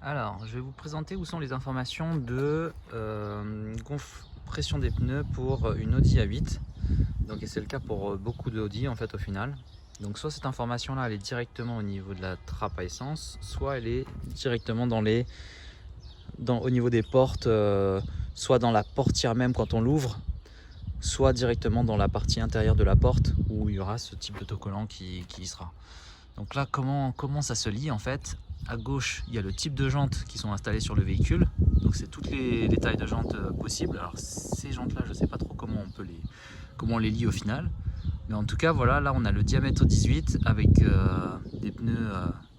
Alors, je vais vous présenter où sont les informations de pression des pneus pour une Audi A8. Donc, et c'est le cas pour beaucoup d'Audi en fait au final. Donc, soit cette information-là, elle est directement au niveau de la trappe à essence, soit elle est directement au niveau des portes, soit dans la portière même quand on l'ouvre, soit directement dans la partie intérieure de la porte où il y aura ce type d'autocollant qui y sera. Donc là, comment ça se lie en fait? À gauche, il y a le type de jantes qui sont installées sur le véhicule. Donc c'est toutes les tailles de jantes possibles. Alors ces jantes-là, je ne sais pas trop comment on les lie au final. Mais en tout cas, voilà, là on a le diamètre 18 avec des pneus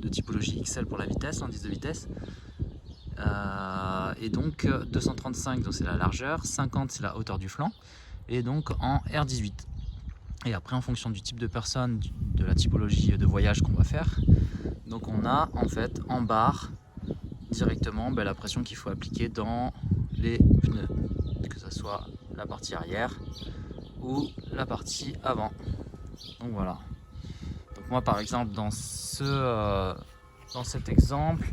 de typologie XL pour la vitesse, l'indice de vitesse. Et donc 235, donc c'est la largeur, 50 c'est la hauteur du flanc, et donc en R18. Et après, en fonction du type de personne, de la typologie de voyage qu'on va faire, donc on a en fait en barre directement la pression qu'il faut appliquer dans les pneus, que ce soit la partie arrière ou la partie avant. Donc voilà. Donc moi par exemple dans cet exemple,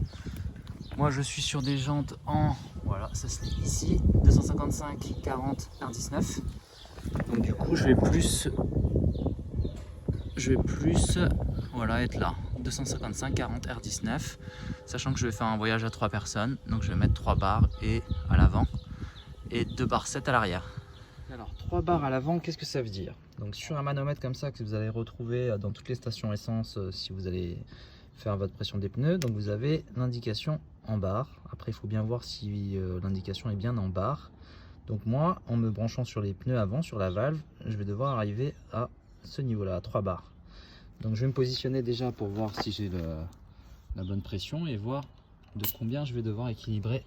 moi je suis sur des jantes en, voilà, ça se lit ici, 255 40 R19. Donc du coup je vais plus voilà, être là, 255 40 R19, sachant que je vais faire un voyage à 3 personnes, donc je vais mettre 3 barres et à l'avant et 2 barres 7 à l'arrière. Alors 3 barres à l'avant, qu'est-ce que ça veut dire? Donc sur un manomètre comme ça que vous allez retrouver dans toutes les stations essence si vous allez faire votre pression des pneus, donc vous avez l'indication en barre. Après il faut bien voir si l'indication est bien en barre. Donc moi, en me branchant sur les pneus avant, sur la valve, je vais devoir arriver à ce niveau-là, à 3 barres. Donc je vais me positionner déjà pour voir si j'ai la bonne pression et voir de combien je vais devoir équilibrer.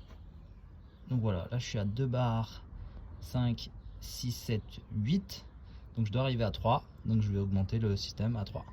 Donc voilà, là je suis à 2 barres, 5, 6, 7, 8. Donc je dois arriver à 3. Donc je vais augmenter le système à 3.